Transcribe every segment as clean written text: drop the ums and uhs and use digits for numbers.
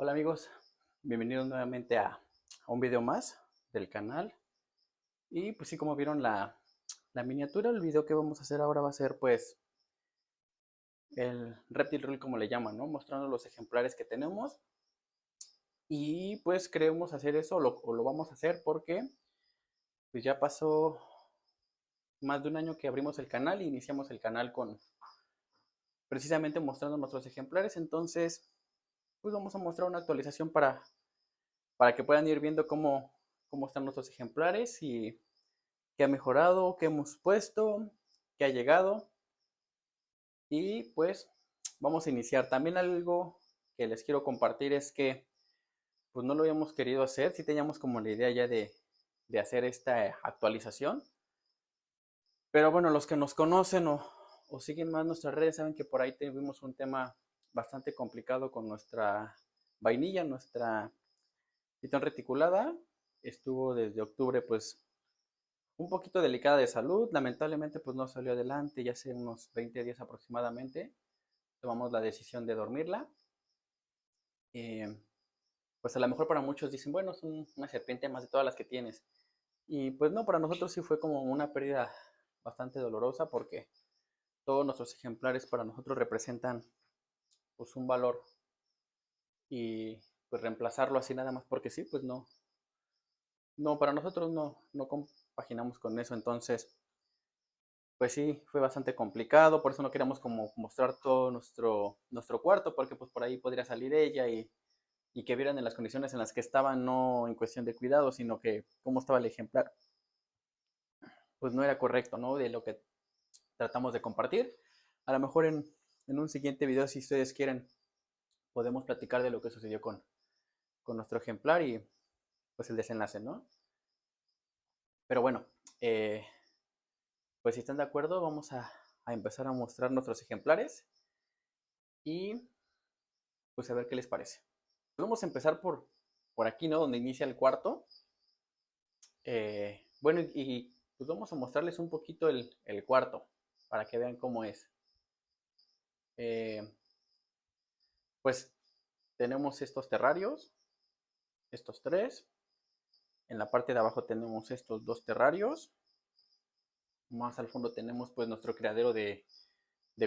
Hola amigos, bienvenidos nuevamente a un video más del canal. Y pues sí, como vieron la miniatura, el video que vamos a hacer ahora va a ser pues el Reptile Rule como le llaman, ¿no? Mostrando los ejemplares que tenemos. Y pues queremos hacer eso o lo vamos a hacer porque pues ya pasó más de un año que abrimos el canal y iniciamos el canal con precisamente mostrando nuestros ejemplares. Entonces pues vamos a mostrar una actualización para que puedan ir viendo cómo están nuestros ejemplares y qué ha mejorado, qué hemos puesto, qué ha llegado. Y pues vamos a iniciar. También algo que les quiero compartir es que pues no lo habíamos querido hacer, sí teníamos como la idea ya de hacer esta actualización. Pero bueno, los que nos conocen o siguen más nuestras redes saben que por ahí tuvimos un tema bastante complicado con nuestra vainilla, nuestra pitón reticulada. Estuvo desde octubre pues un poquito delicada de salud, lamentablemente pues no salió adelante y hace unos 20 días aproximadamente tomamos la decisión de dormirla. Eh, pues a lo mejor para muchos dicen, bueno, es una serpiente más de todas las que tienes. Y pues no, para nosotros sí fue como una pérdida bastante dolorosa porque todos nuestros ejemplares para nosotros representan pues un valor y pues reemplazarlo así nada más porque sí, pues no, para nosotros no compaginamos con eso. Entonces pues sí, fue bastante complicado, por eso no queríamos como mostrar todo nuestro cuarto, porque pues por ahí podría salir ella y que vieran en las condiciones en las que estaban, no en cuestión de cuidado, sino que cómo estaba el ejemplar, pues no era correcto, ¿no? De lo que tratamos de compartir. A lo mejor en un siguiente video, si ustedes quieren, podemos platicar de lo que sucedió con nuestro ejemplar y pues el desenlace, ¿no? Pero bueno, eh, pues si están de acuerdo, vamos a empezar a mostrar nuestros ejemplares y pues a ver qué les parece. Vamos a empezar por aquí, ¿no? Donde inicia el cuarto. Bueno, pues vamos a mostrarles un poquito el cuarto para que vean cómo es. Eh, pues tenemos estos terrarios, estos tres. En la parte de abajo tenemos estos dos terrarios. Más al fondo tenemos pues nuestro criadero de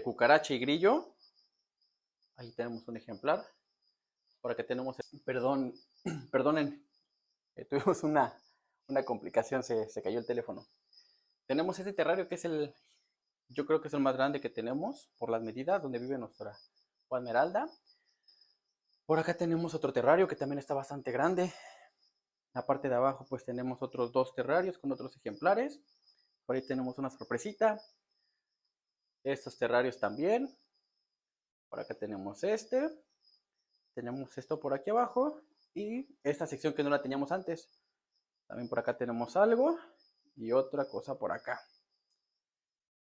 cucaracha y grillo. Ahí tenemos un ejemplar. Por acá tenemos, perdón, perdonen, tuvimos una complicación, se cayó el teléfono. Tenemos este terrario que es yo creo que es el más grande que tenemos por las medidas, donde vive nuestra Esmeralda. Por acá tenemos otro terrario que también está bastante grande. La parte de abajo pues tenemos otros dos terrarios con otros ejemplares. Por ahí tenemos una sorpresita. Estos terrarios también. Por acá tenemos este. Tenemos esto por aquí abajo. Y esta sección que no la teníamos antes. También por acá tenemos algo. Y otra cosa por acá.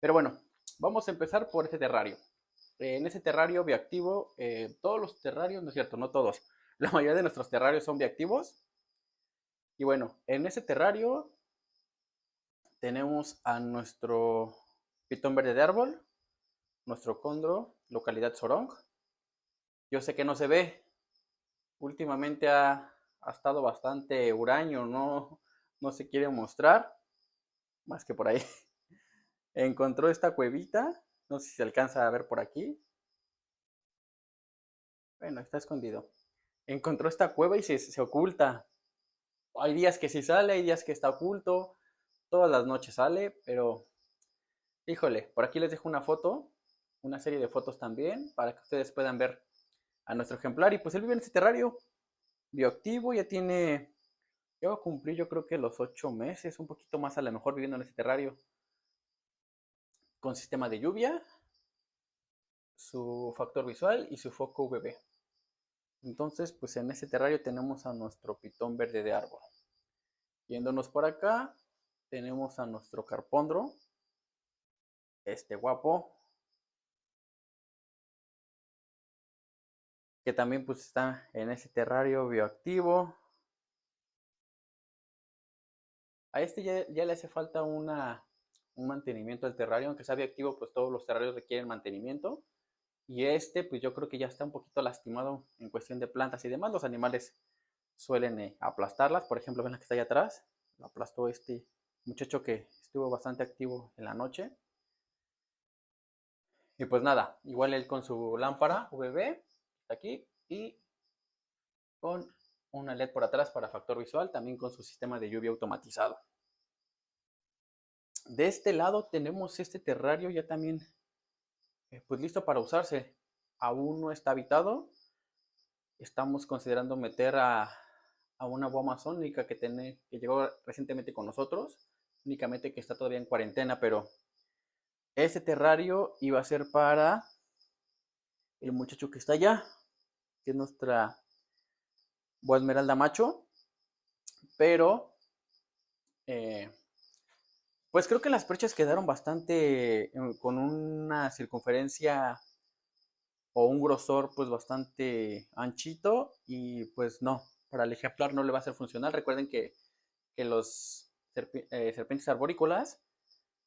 Pero bueno, vamos a empezar por este terrario. En ese terrario bioactivo, todos los terrarios, no es cierto, no todos, la mayoría de nuestros terrarios son bioactivos. Y bueno, en ese terrario tenemos a nuestro pitón verde de árbol, nuestro condro, localidad Sorong. Yo sé que no se ve, últimamente ha estado bastante huraño, no se quiere mostrar, más que por ahí. Encontró esta cuevita, no sé si se alcanza a ver por aquí. Bueno, está escondido. Encontró esta cueva y se oculta. Hay días que sí sale, hay días que está oculto, todas las noches sale, pero híjole, por aquí les dejo una foto, una serie de fotos también, para que ustedes puedan ver a nuestro ejemplar. Y pues él vive en este terrario bioactivo, ya va a cumplir yo creo que los 8 meses, un poquito más a lo mejor viviendo en este terrario, con sistema de lluvia, su factor visual y su foco UVB. Entonces, pues en este terrario tenemos a nuestro pitón verde de árbol. Yéndonos por acá, tenemos a nuestro carpondro, este guapo, que también pues está en ese terrario bioactivo. A este ya le hace falta un mantenimiento al terrario, aunque sea bioactivo, pues todos los terrarios requieren mantenimiento. Y pues yo creo que ya está un poquito lastimado en cuestión de plantas y demás. Los animales suelen aplastarlas. Por ejemplo, ven la que está allá atrás. Lo aplastó este muchacho que estuvo bastante activo en la noche. Y pues nada, igual él con su lámpara UVB, está aquí, y con una LED por atrás para factor visual, también con su sistema de lluvia automatizado. De este lado tenemos este terrario ya también pues listo para usarse. Aún no está habitado. Estamos considerando meter a una boa amazónica que llegó recientemente con nosotros, únicamente que está todavía en cuarentena, pero ese terrario iba a ser para el muchacho que está allá, que es nuestra boa esmeralda macho, pero eh, pues creo que las perchas quedaron bastante con una circunferencia o un grosor pues bastante anchito y pues no, para el ejemplar no le va a ser funcional. Recuerden que los serpientes arborícolas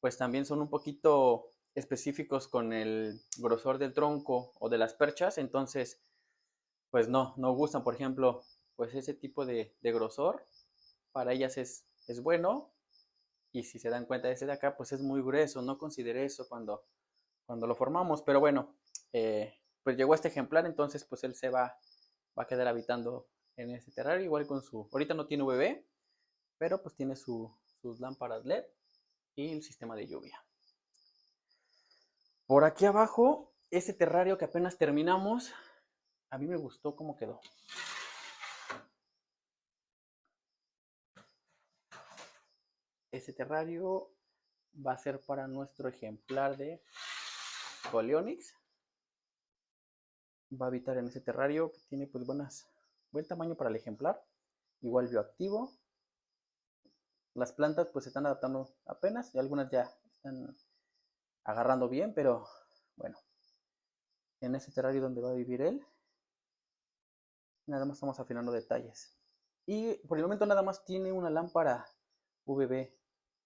pues también son un poquito específicos con el grosor del tronco o de las perchas, entonces pues no gustan, por ejemplo, pues ese tipo de grosor para ellas es bueno, y si se dan cuenta de ese de acá pues es muy grueso, no consideré eso cuando lo formamos, pero bueno, pues llegó este ejemplar, entonces pues él va a quedar habitando en ese terrario, igual con ahorita no tiene UVB, pero pues tiene sus lámparas LED y el sistema de lluvia. Por aquí abajo, ese terrario que apenas terminamos, a mí me gustó cómo quedó. Ese terrario va a ser para nuestro ejemplar de Coleonyx. Va a habitar en ese terrario que tiene pues buen tamaño para el ejemplar. Igual bioactivo. Las plantas pues se están adaptando apenas y algunas ya están agarrando bien, pero bueno, en ese terrario donde va a vivir él, nada más estamos afinando detalles. Y por el momento nada más tiene una lámpara UVB,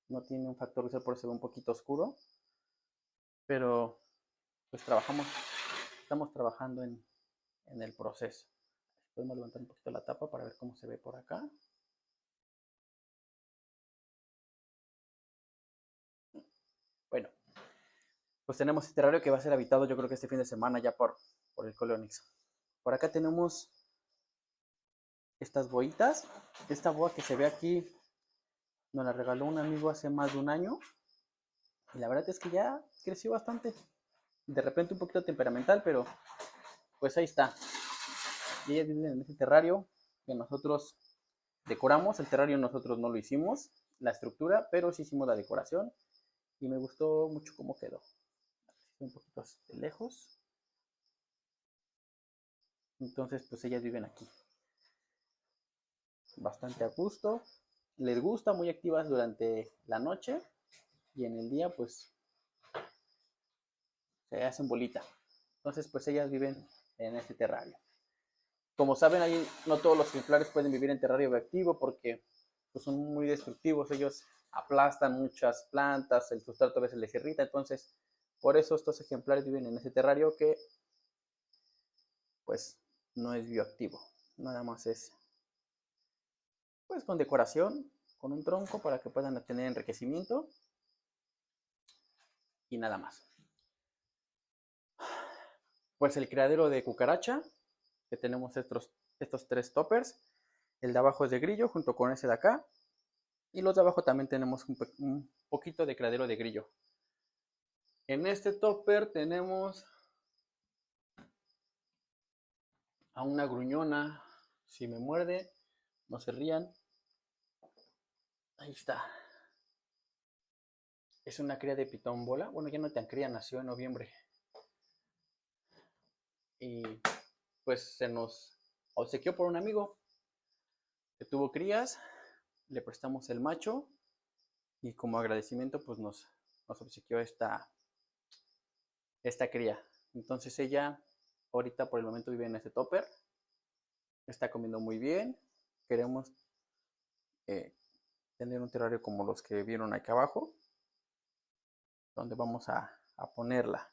no tiene un factor visual, por eso se ve un poquito oscuro, pero pues estamos trabajando en el proceso. Podemos levantar un poquito la tapa para ver cómo se ve por acá. Bueno, pues tenemos este terrario que va a ser habitado yo creo que este fin de semana ya por el Coleonyx. Por acá tenemos estas boitas. Esta boa que se ve aquí nos la regaló un amigo hace más de un año. Y la verdad es que ya creció bastante. De repente un poquito temperamental, pero pues ahí está. Y ellas viven en este terrario que nosotros decoramos. El terrario nosotros no lo hicimos, la estructura, pero sí hicimos la decoración. Y me gustó mucho cómo quedó. Un poquito de lejos. Entonces pues ellas viven aquí. Bastante a gusto. Les gusta, muy activas durante la noche. Y en el día pues se hacen bolita. Entonces pues ellas viven en este terrario. Como saben, ahí no todos los ejemplares pueden vivir en terrario reactivo porque pues, son muy destructivos. Ellos aplastan muchas plantas, el sustrato a veces les irrita. Entonces, por eso estos ejemplares viven en ese terrario que pues no es bioactivo. Nada más es pues con decoración, con un tronco para que puedan tener enriquecimiento y nada más. Pues el criadero de cucaracha, que tenemos estos tres toppers. El de abajo es de grillo junto con ese de acá. Y los de abajo también tenemos un poquito de criadero de grillo. En este topper tenemos a una gruñona. Si me muerde, no se rían. Ahí está. Es una cría de pitón bola. Bueno, ya no tan cría, nació en noviembre. Y pues se nos obsequió por un amigo que tuvo crías. Le prestamos el macho. Y como agradecimiento, pues nos obsequió esta cría. Entonces ella ahorita por el momento vive en este topper. Está comiendo muy bien. Queremos tener un terrario como los que vieron aquí abajo, donde vamos a ponerla.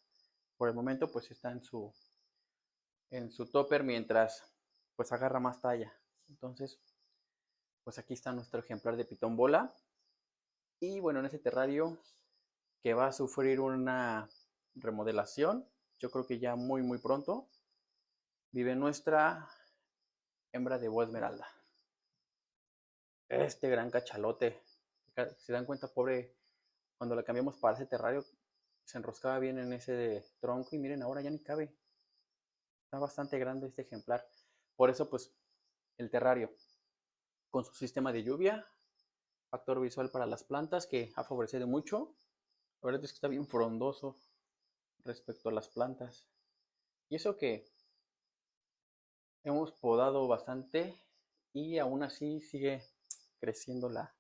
por el momento pues está en su topper mientras pues agarra más talla. Entonces pues aquí está nuestro ejemplar de pitón bola. Y bueno, en ese terrario que va a sufrir una remodelación, yo creo que ya muy pronto, vive nuestra hembra de boa esmeralda. Este gran cachalote, si se dan cuenta, pobre, cuando la cambiamos para ese terrario, se enroscaba bien en ese tronco y miren, ahora ya ni cabe. Está bastante grande este ejemplar. Por eso, pues, el terrario, con su sistema de lluvia, factor visual para las plantas que ha favorecido mucho. La verdad es que está bien frondoso respecto a las plantas. Y eso que hemos podado bastante y aún así sigue creciendo la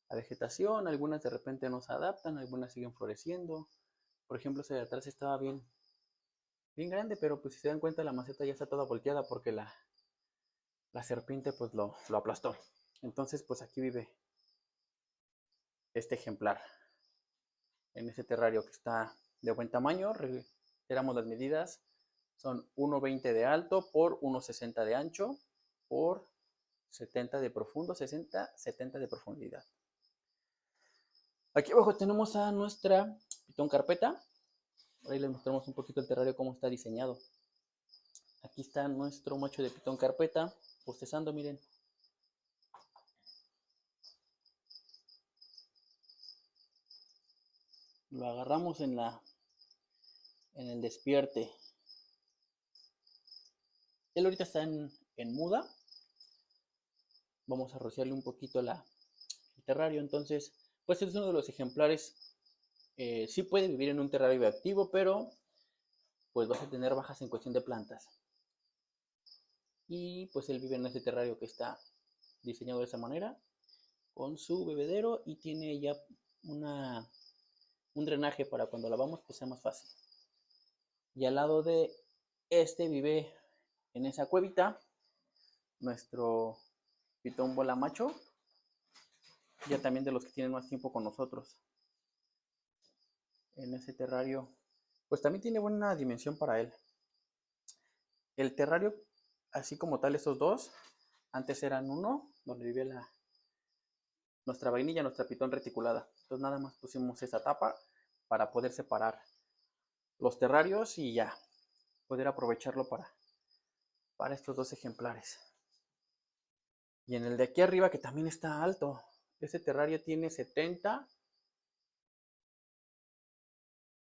vegetación. Algunas de repente no se adaptan, algunas siguen floreciendo. Por ejemplo, ese de atrás estaba bien grande, pero pues si se dan cuenta la maceta ya está toda volteada porque la serpiente pues lo aplastó. Entonces pues aquí vive este ejemplar en ese terrario que está de buen tamaño. Reiteramos las medidas. Son 1,20 de alto por 1,60 de ancho por 70 de profundo, 60, 70 de profundidad. Aquí abajo tenemos a nuestra pitón carpeta. Ahí les mostramos un poquito el terrario, cómo está diseñado. Aquí está nuestro macho de pitón carpeta, bostezando, miren. Lo agarramos en el despierte. Él ahorita está en muda. Vamos a rociarle un poquito el terrario. Entonces, pues es uno de los ejemplares. Sí puede vivir en un terrario activo, pero pues vas a tener bajas en cuestión de plantas. Y pues él vive en ese terrario que está diseñado de esa manera, con su bebedero, y tiene ya un drenaje para cuando lavamos pues sea más fácil. Y al lado de este vive en esa cuevita nuestro pitón bola macho, ya también de los que tienen más tiempo con nosotros. En ese terrario pues también tiene buena dimensión para él. El terrario, así como tal, estos dos antes eran uno donde vivía nuestra vainilla, nuestra pitón reticulada. Entonces nada más pusimos esa tapa para poder separar los terrarios y ya poder aprovecharlo para estos dos ejemplares. Y en el de aquí arriba, que también está alto, ese terrario tiene 70,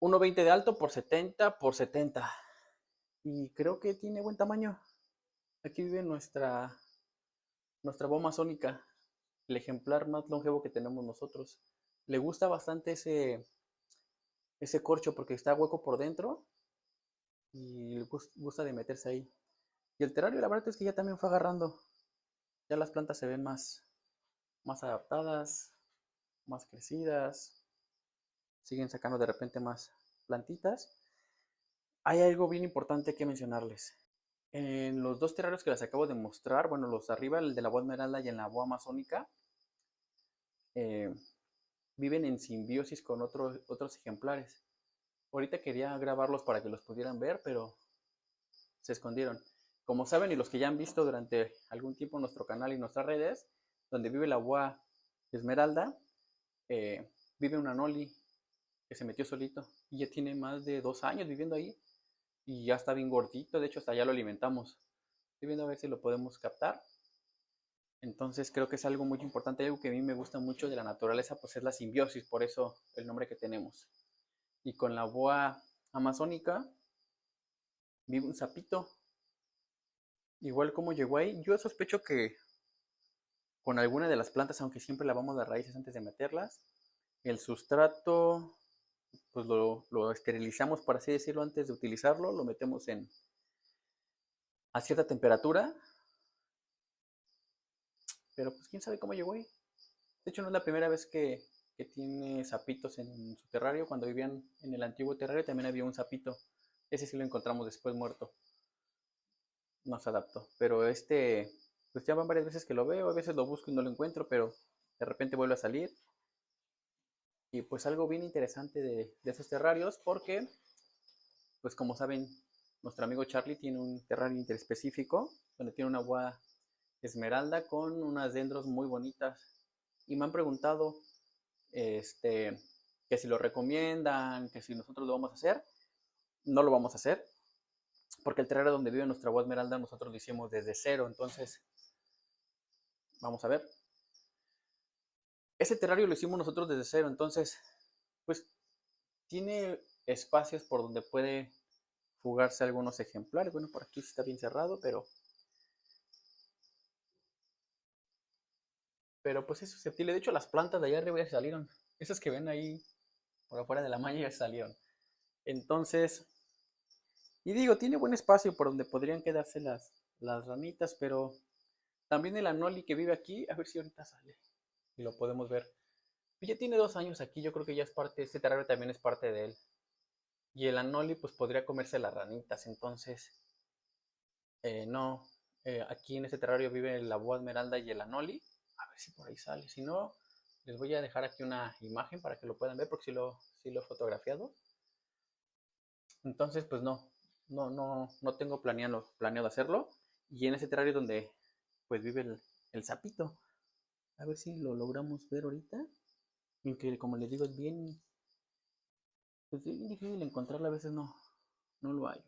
1,20 de alto por 70 por 70. Y creo que tiene buen tamaño. Aquí vive nuestra boa amazónica, el ejemplar más longevo que tenemos nosotros. Le gusta bastante ese corcho porque está hueco por dentro y le gusta de meterse ahí. Y el terrario, la verdad es que ya también fue agarrando. Ya las plantas se ven más adaptadas, más crecidas. Siguen sacando de repente más plantitas. Hay algo bien importante que mencionarles. En los dos terrarios que les acabo de mostrar, bueno, los de arriba, el de la boa esmeralda y en la boa amazónica, viven en simbiosis con otros ejemplares. Ahorita quería grabarlos para que los pudieran ver, pero se escondieron. Como saben, y los que ya han visto durante algún tiempo en nuestro canal y nuestras redes, donde vive la boa esmeralda, vive un anoli que se metió solito y ya tiene más de 2 años viviendo ahí y ya está bien gordito. De hecho, hasta ya lo alimentamos. Estoy viendo a ver si lo podemos captar. Entonces creo que es algo muy importante, algo que a mí me gusta mucho de la naturaleza, pues es la simbiosis, por eso el nombre que tenemos. Y con la boa amazónica vive un sapito. Igual como llegó ahí, yo sospecho que con alguna de las plantas, aunque siempre lavamos las raíces antes de meterlas, el sustrato pues lo esterilizamos, por así decirlo, antes de utilizarlo, lo metemos a cierta temperatura, pero pues quién sabe cómo llegó ahí. De hecho, no es la primera vez que tiene sapitos en su terrario. Cuando vivían en el antiguo terrario también había un sapito. Ese sí lo encontramos después muerto. No se adaptó. Pero pues ya van varias veces que lo veo. A veces lo busco y no lo encuentro, pero de repente vuelve a salir. Y pues algo bien interesante de esos terrarios, porque pues como saben, nuestro amigo Charlie tiene un terrario interespecífico donde tiene una boa esmeralda con unas dendros muy bonitas. Y me han preguntado que si lo recomiendan, que si nosotros lo vamos a hacer. No lo vamos a hacer, porque el terreno donde vive nuestra boa esmeralda nosotros lo hicimos desde cero. Entonces, vamos a ver. Ese terrario lo hicimos nosotros desde cero, entonces, pues tiene espacios por donde puede fugarse algunos ejemplares. Bueno, por aquí está bien cerrado, pero pues es susceptible. De hecho, las plantas de allá arriba ya salieron. Esas que ven ahí por afuera de la malla ya salieron. Entonces, y digo, tiene buen espacio por donde podrían quedarse las ranitas, pero también el anoli que vive aquí, a ver si ahorita sale y lo podemos ver. Ya tiene 2 años aquí, yo creo que ya es parte, este terrario también es parte de él. Y el anoli pues podría comerse las ranitas, entonces no. Aquí en este terrario vive la boa esmeralda y el anoli. A ver si por ahí sale. Si no, les voy a dejar aquí una imagen para que lo puedan ver porque sí lo he fotografiado. Entonces pues no tengo planeado hacerlo. Y en ese terrario donde pues vive el sapito. A ver si lo logramos ver ahorita. Aunque como les digo es bien, pues, bien difícil encontrarlo, a veces no lo hallo.